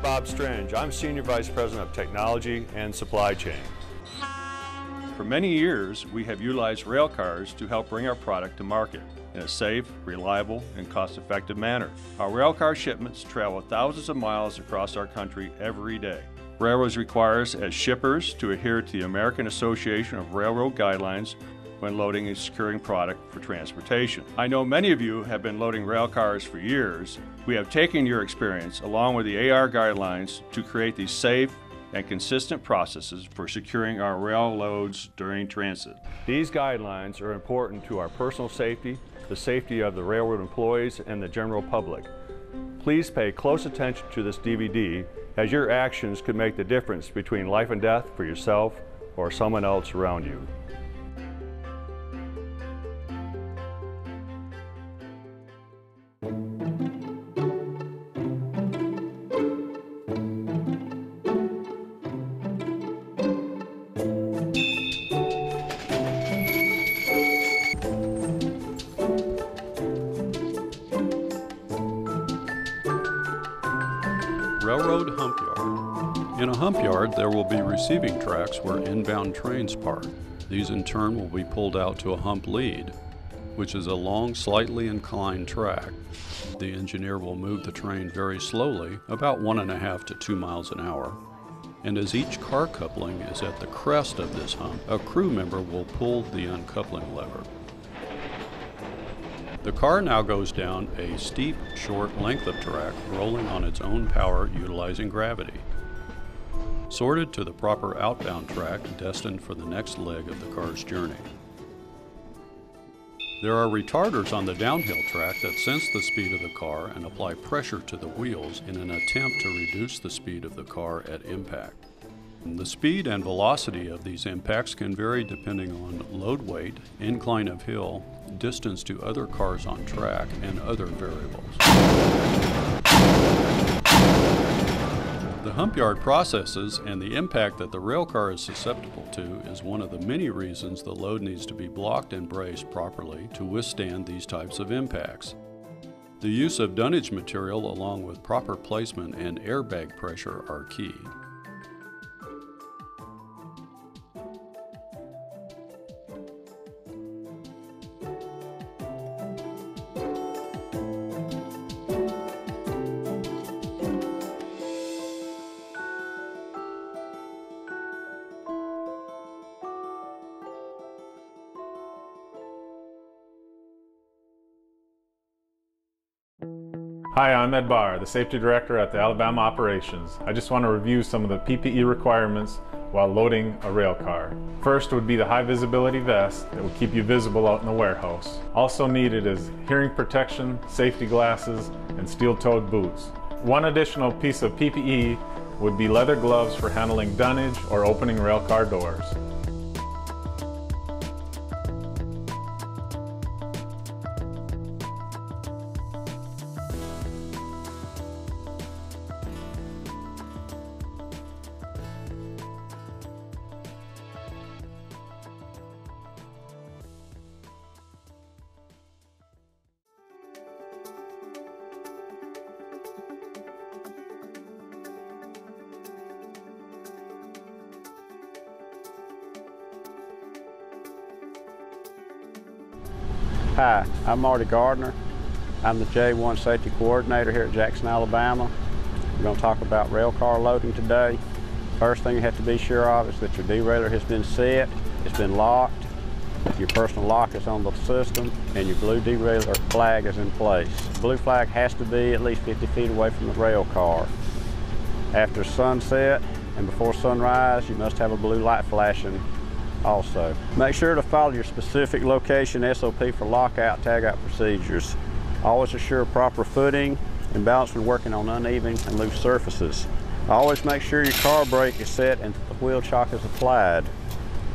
Bob Strange. I'm Senior Vice President of Technology and Supply Chain. For many years, we have utilized rail cars to help bring our product to market in a safe, reliable, and cost-effective manner. Our rail car shipments travel thousands of miles across our country every day. Railroads require us as shippers to adhere to the American Association of Railroad Guidelines when loading and securing product for transportation. I know many of you have been loading rail cars for years. We have taken your experience along with the AR guidelines to create these safe and consistent processes for securing our rail loads during transit. These guidelines are important to our personal safety, the safety of the railroad employees, and the general public. Please pay close attention to this DVD, as your actions could make the difference between life and death for yourself or someone else around you. Railroad hump yard. In a hump yard, there will be receiving tracks where inbound trains park. These in turn will be pulled out to a hump lead, which is a long, slightly inclined track. The engineer will move the train very slowly, about 1.5 to 2 miles an hour. And as each car coupling is at the crest of this hump, a crew member will pull the uncoupling lever. The car now goes down a steep, short length of track, rolling on its own power utilizing gravity. Sorted to the proper outbound track destined for the next leg of the car's journey. There are retarders on the downhill track that sense the speed of the car and apply pressure to the wheels in an attempt to reduce the speed of the car at impact. The speed and velocity of these impacts can vary depending on load weight, incline of hill, distance to other cars on track, and other variables. The hump yard processes and the impact that the rail car is susceptible to is one of the many reasons the load needs to be blocked and braced properly to withstand these types of impacts. The use of dunnage material along with proper placement and airbag pressure are key. Hi, I'm Ed Barr, the Safety Director at the Alabama Operations. I just want to review some of the PPE requirements while loading a rail car. First would be the high visibility vest that will keep you visible out in the warehouse. Also needed is hearing protection, safety glasses, and steel-toed boots. One additional piece of PPE would be leather gloves for handling dunnage or opening rail car doors. Hi, I'm Marty Gardner. I'm the J1 Safety Coordinator here at Jackson, Alabama. We're going to talk about rail car loading today. First thing you have to be sure of is that your derailleur has been set, it's been locked, your personal lock is on the system, and your blue derailleur flag is in place. The blue flag has to be at least 50 feet away from the rail car. After sunset and before sunrise, you must have a blue light flashing also. Make sure to follow your specific location SOP for lockout, tagout procedures. Always assure proper footing and balance when working on uneven and loose surfaces. Always make sure your car brake is set and the wheel chock is applied.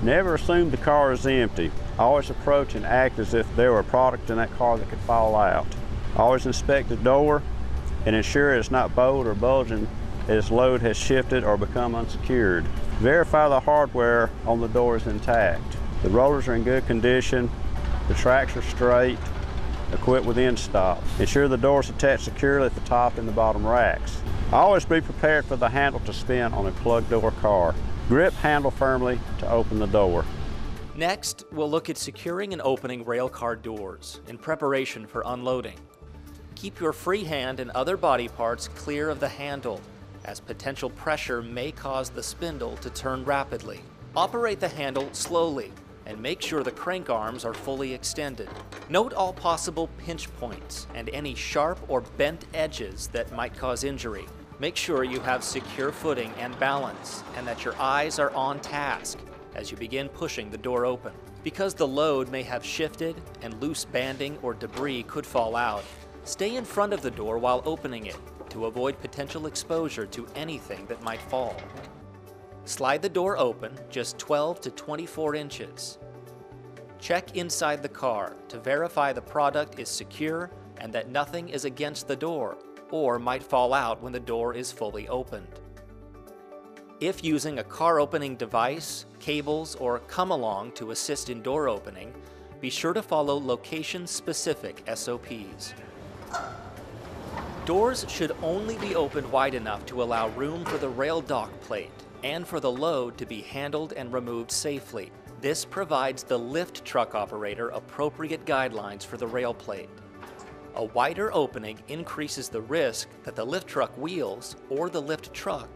Never assume the car is empty. Always approach and act as if there were product in that car that could fall out. Always inspect the door and ensure it's not bowed or bulging as load has shifted or become unsecured. Verify the hardware on the door is intact. The rollers are in good condition, the tracks are straight, equipped with end stop. Ensure the door is attached securely at the top and the bottom racks. Always be prepared for the handle to spin on a plug door car. Grip handle firmly to open the door. Next, we'll look at securing and opening rail car doors in preparation for unloading. Keep your free hand and other body parts clear of the handle, as potential pressure may cause the spindle to turn rapidly. Operate the handle slowly and make sure the crank arms are fully extended. Note all possible pinch points and any sharp or bent edges that might cause injury. Make sure you have secure footing and balance and that your eyes are on task as you begin pushing the door open. Because the load may have shifted and loose banding or debris could fall out, stay in front of the door while opening it to avoid potential exposure to anything that might fall. Slide the door open just 12 to 24 inches. Check inside the car to verify the product is secure and that nothing is against the door or might fall out when the door is fully opened. If using a car opening device, cables, or come-along to assist in door opening, be sure to follow location-specific SOPs. Doors should only be opened wide enough to allow room for the rail dock plate and for the load to be handled and removed safely. This provides the lift truck operator appropriate guidelines for the rail plate. A wider opening increases the risk that the lift truck wheels or the lift truck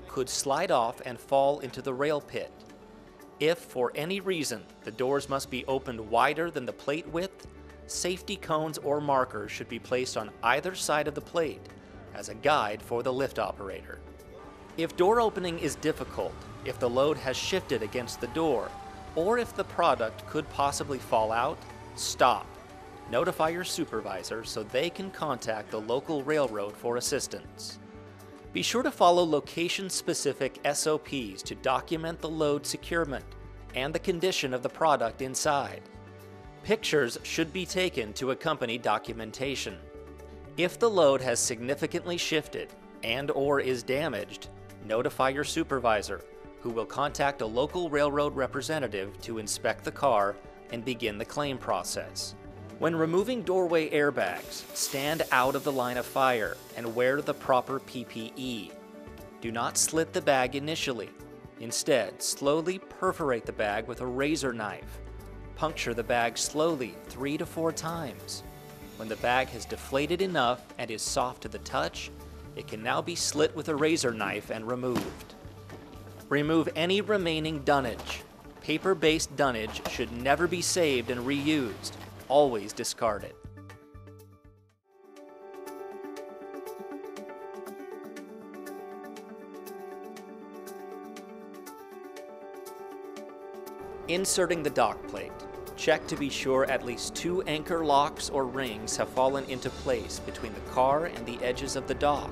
could slide off and fall into the rail pit. If, for any reason, the doors must be opened wider than the plate width, safety cones or markers should be placed on either side of the plate as a guide for the lift operator. If door opening is difficult, if the load has shifted against the door, or if the product could possibly fall out, stop. Notify your supervisor so they can contact the local railroad for assistance. Be sure to follow location-specific SOPs to document the load securement and the condition of the product inside. Pictures should be taken to accompany documentation. If the load has significantly shifted and/or is damaged, notify your supervisor, who will contact a local railroad representative to inspect the car and begin the claim process. When removing doorway airbags, stand out of the line of fire and wear the proper PPE. Do not slit the bag initially. Instead, slowly perforate the bag with a razor knife. Puncture the bag slowly 3 to 4 times. When the bag has deflated enough and is soft to the touch, it can now be slit with a razor knife and removed. Remove any remaining dunnage. Paper-based dunnage should never be saved and reused. Always discard it. Inserting the dock plate. Check to be sure at least 2 anchor locks or rings have fallen into place between the car and the edges of the dock,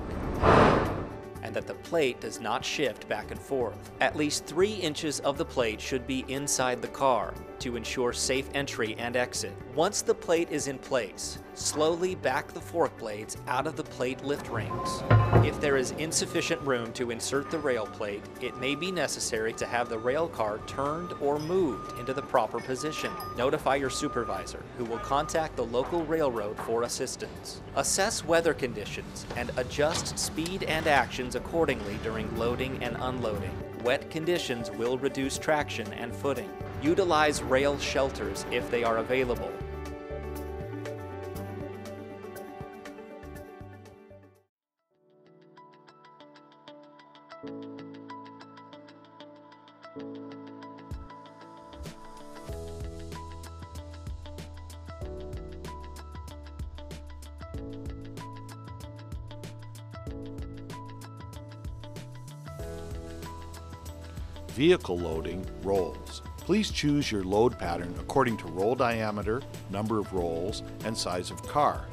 and that the plate does not shift back and forth. At least 3 inches of the plate should be inside the car to ensure safe entry and exit. Once the plate is in place, slowly back the fork blades out of the plate lift rings. If there is insufficient room to insert the rail plate, it may be necessary to have the rail car turned or moved into the proper position. Notify your supervisor, who will contact the local railroad for assistance. Assess weather conditions and adjust speed and actions accordingly during loading and unloading. Wet conditions will reduce traction and footing. Utilize rail shelters if they are available. Vehicle loading rolls. Please choose your load pattern according to roll diameter, number of rolls, and size of car.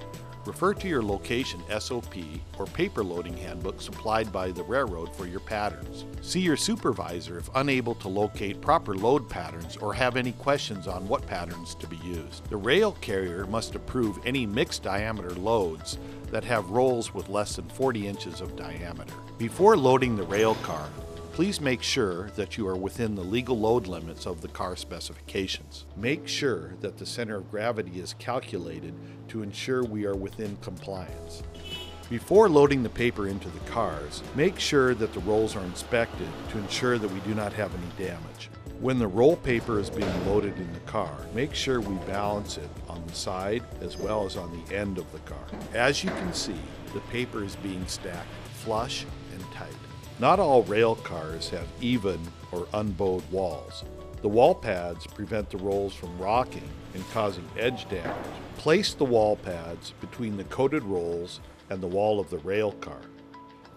Refer to your location SOP or paper loading handbook supplied by the railroad for your patterns. See your supervisor if unable to locate proper load patterns or have any questions on what patterns to be used. The rail carrier must approve any mixed diameter loads that have rolls with less than 40 inches of diameter. Before loading the rail car, please make sure that you are within the legal load limits of the car specifications. Make sure that the center of gravity is calculated to ensure we are within compliance. Before loading the paper into the cars, make sure that the rolls are inspected to ensure that we do not have any damage. When the roll paper is being loaded in the car, make sure we balance it on the side as well as on the end of the car. As you can see, the paper is being stacked flush and tight. Not all rail cars have even or unbowed walls. The wall pads prevent the rolls from rocking and causing edge damage. Place the wall pads between the coated rolls and the wall of the rail car.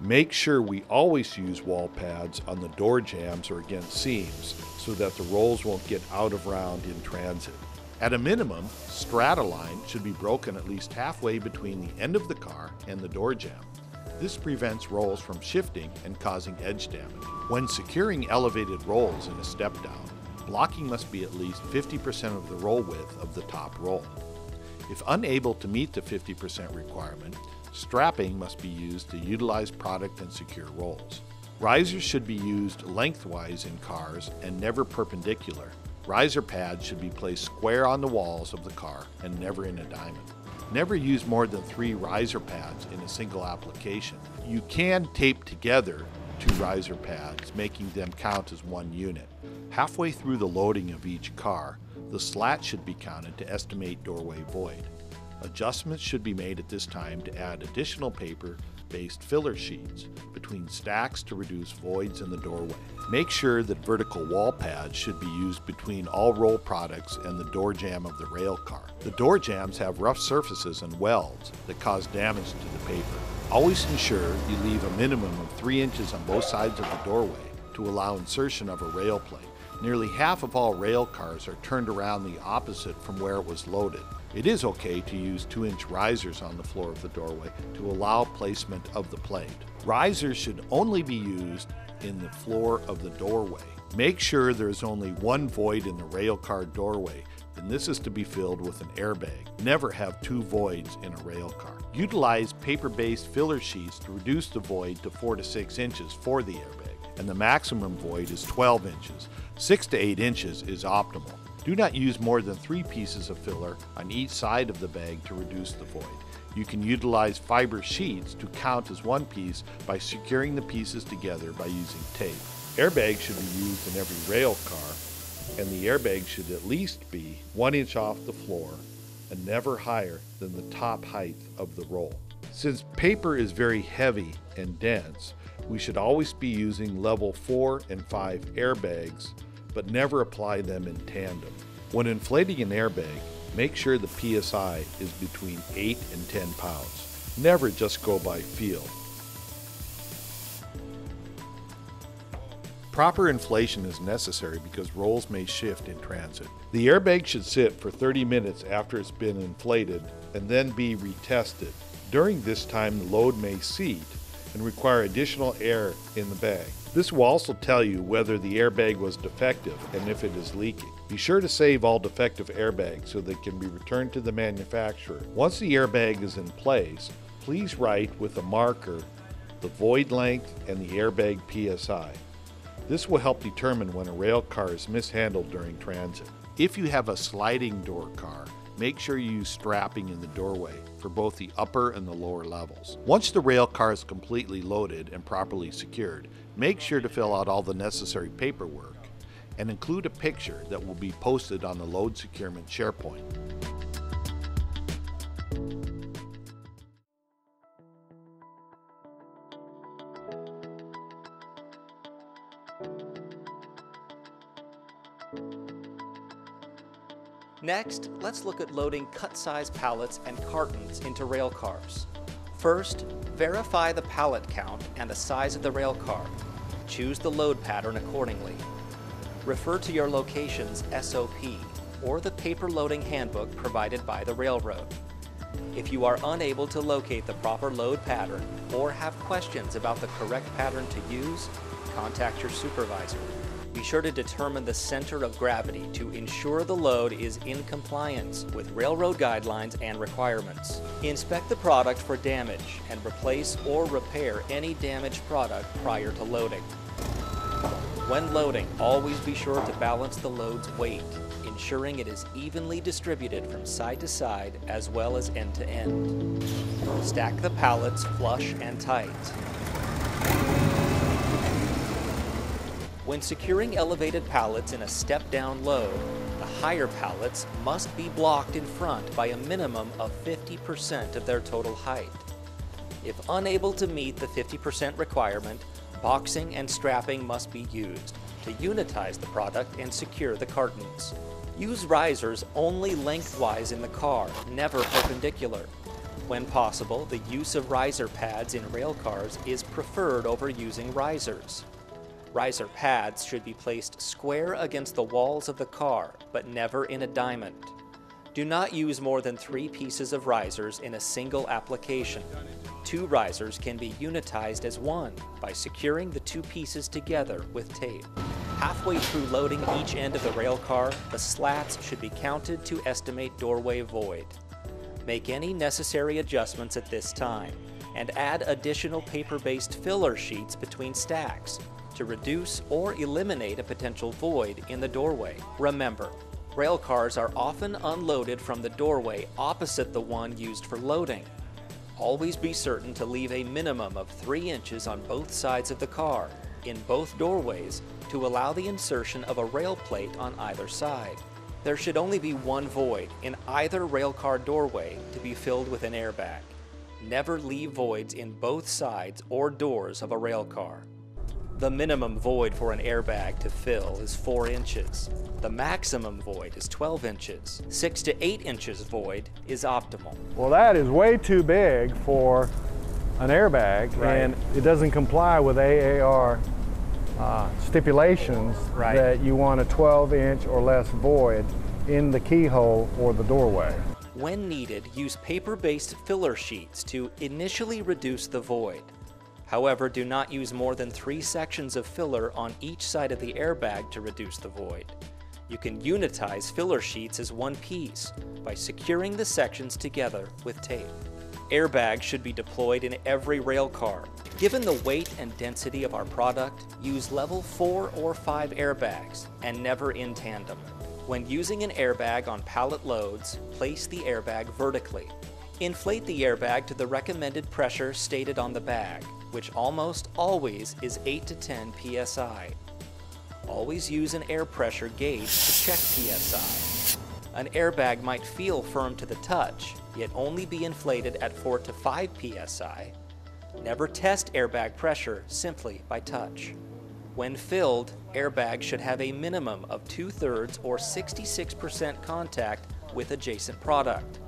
Make sure we always use wall pads on the door jambs or against seams so that the rolls won't get out of round in transit. At a minimum, strata line should be broken at least halfway between the end of the car and the door jamb. This prevents rolls from shifting and causing edge damage. When securing elevated rolls in a step down, blocking must be at least 50% of the roll width of the top roll. If unable to meet the 50% requirement, strapping must be used to utilize product and secure rolls. Risers should be used lengthwise in cars and never perpendicular. Riser pads should be placed square on the walls of the car and never in a diamond. Never use more than 3 riser pads in a single application. You can tape together 2 riser pads, making them count as one unit. Halfway through the loading of each car, the slat should be counted to estimate doorway void. Adjustments should be made at this time to add additional paper-based filler sheets between stacks to reduce voids in the doorway. Make sure that vertical wall pads should be used between all roll products and the door jamb of the rail car. The door jambs have rough surfaces and welds that cause damage to the paper. Always ensure you leave a minimum of 3 inches on both sides of the doorway to allow insertion of a rail plate. Nearly half of all rail cars are turned around the opposite from where it was loaded. It is okay to use 2-inch risers on the floor of the doorway to allow placement of the plate. Risers should only be used in the floor of the doorway. Make sure there is only one void in the rail car doorway, and this is to be filled with an airbag. Never have 2 voids in a rail car. Utilize paper-based filler sheets to reduce the void to 4 to 6 inches for the airbag, and the maximum void is 12 inches. 6 to 8 inches is optimal. Do not use more than 3 pieces of filler on each side of the bag to reduce the void. You can utilize fiber sheets to count as one piece by securing the pieces together by using tape. Airbags should be used in every rail car, and the airbag should at least be 1 inch off the floor and never higher than the top height of the roll. Since paper is very heavy and dense, we should always be using level 4 and 5 airbags, but never apply them in tandem. When inflating an airbag, make sure the PSI is between 8 and 10 pounds. Never just go by feel. Proper inflation is necessary because rolls may shift in transit. The airbag should sit for 30 minutes after it's been inflated and then be retested. During this time, the load may seat and require additional air in the bag. This will also tell you whether the airbag was defective and if it is leaking. Be sure to save all defective airbags so they can be returned to the manufacturer. Once the airbag is in place, please write with a marker the void length and the airbag PSI. This will help determine when a rail car is mishandled during transit. If you have a sliding door car, make sure you use strapping in the doorway for both the upper and the lower levels. Once the rail car is completely loaded and properly secured, make sure to fill out all the necessary paperwork and include a picture that will be posted on the Load Securement SharePoint. Next, let's look at loading cut-size pallets and cartons into rail cars. First, verify the pallet count and the size of the rail car. Choose the load pattern accordingly. Refer to your location's SOP or the paper loading handbook provided by the railroad. If you are unable to locate the proper load pattern or have questions about the correct pattern to use, contact your supervisor. Be sure to determine the center of gravity to ensure the load is in compliance with railroad guidelines and requirements. Inspect the product for damage and replace or repair any damaged product prior to loading. When loading, always be sure to balance the load's weight. ensuring it is evenly distributed from side to side as well as end to end. Stack the pallets flush and tight. When securing elevated pallets in a step-down load, the higher pallets must be blocked in front by a minimum of 50% of their total height. If unable to meet the 50% requirement, boxing and strapping must be used to unitize the product and secure the cartons. Use risers only lengthwise in the car, never perpendicular. When possible, the use of riser pads in rail cars is preferred over using risers. Riser pads should be placed square against the walls of the car, but never in a diamond. Do not use more than 3 pieces of risers in a single application. 2 risers can be unitized as one by securing the 2 pieces together with tape. Halfway through loading each end of the rail car, the slats should be counted to estimate doorway void. Make any necessary adjustments at this time, and add additional paper-based filler sheets between stacks to reduce or eliminate a potential void in the doorway. Remember, rail cars are often unloaded from the doorway opposite the one used for loading. Always be certain to leave a minimum of 3 inches on both sides of the car, in both doorways, to allow the insertion of a rail plate on either side. There should only be one void in either rail car doorway to be filled with an airbag. Never leave voids in both sides or doors of a rail car. The minimum void for an airbag to fill is 4 inches. The maximum void is 12 inches. 6 to 8 inches void is optimal. Well, that is way too big for an airbag, Right. and it doesn't comply with AAR stipulations Right. that you want a 12-inch or less void in the keyhole or the doorway. When needed, use paper-based filler sheets to initially reduce the void. However, do not use more than 3 sections of filler on each side of the airbag to reduce the void. You can unitize filler sheets as one piece by securing the sections together with tape. Airbags should be deployed in every rail car. Given the weight and density of our product, use level 4 or 5 airbags and never in tandem. When using an airbag on pallet loads, place the airbag vertically. Inflate the airbag to the recommended pressure stated on the bag, which almost always is 8 to 10 psi. Always use an air pressure gauge to check psi. An airbag might feel firm to the touch, yet only be inflated at 4 to 5 psi. Never test airbag pressure simply by touch. When filled, airbags should have a minimum of 2/3 or 66% contact with adjacent product.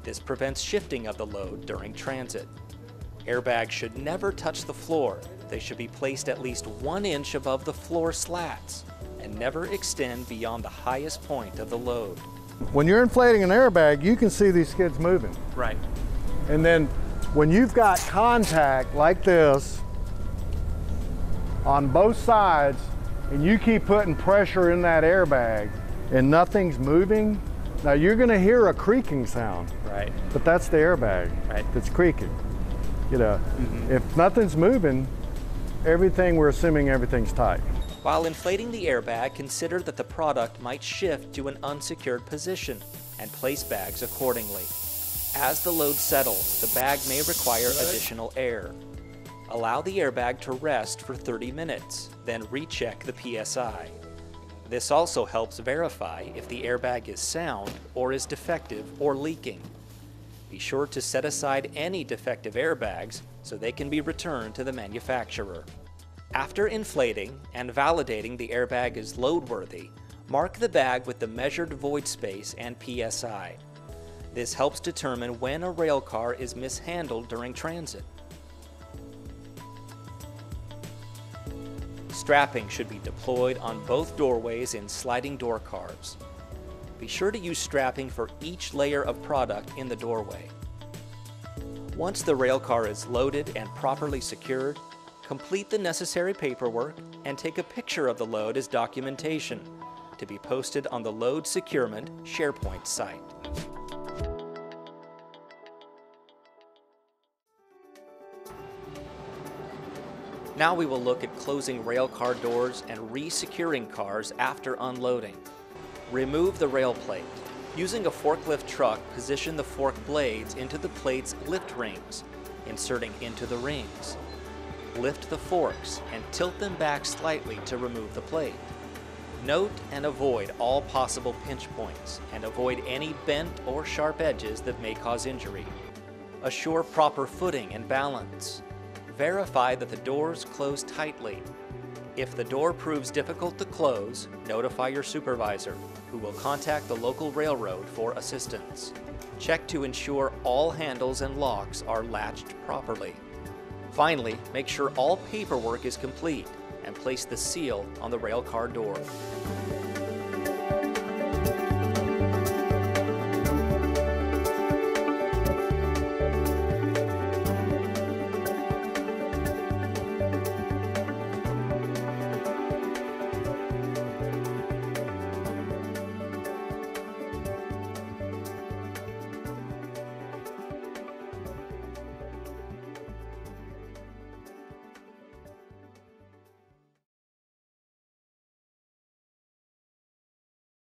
This prevents shifting of the load during transit. Airbags should never touch the floor. They should be placed at least 1 inch above the floor slats and never extend beyond the highest point of the load. When you're inflating an airbag, you can see these skids moving. Right. And then when you've got contact like this on both sides and you keep putting pressure in that airbag and nothing's moving, now you're gonna hear a creaking sound. Right. But that's the airbag that's creaking. You know, if nothing's moving, we're assuming everything's tight. While inflating the airbag, consider that the product might shift to an unsecured position and place bags accordingly. As the load settles, the bag may require additional air. Allow the airbag to rest for 30 minutes, then recheck the PSI. This also helps verify if the airbag is sound or is defective or leaking. Be sure to set aside any defective airbags so they can be returned to the manufacturer. After inflating and validating the airbag is load-worthy, mark the bag with the measured void space and PSI. This helps determine when a rail car is mishandled during transit. Strapping should be deployed on both doorways in sliding door cars. Be sure to use strapping for each layer of product in the doorway. Once the rail car is loaded and properly secured, complete the necessary paperwork and take a picture of the load as documentation to be posted on the Load Securement SharePoint site. Now we will look at closing rail car doors and re-securing cars after unloading. Remove the rail plate. Using a forklift truck, position the fork blades into the plate's lift rings, inserting into the rings. Lift the forks and tilt them back slightly to remove the plate. Note and avoid all possible pinch points and avoid any bent or sharp edges that may cause injury. Assure proper footing and balance. Verify that the doors close tightly. If the door proves difficult to close, notify your supervisor, who will contact the local railroad for assistance. Check to ensure all handles and locks are latched properly. Finally, make sure all paperwork is complete and place the seal on the railcar door.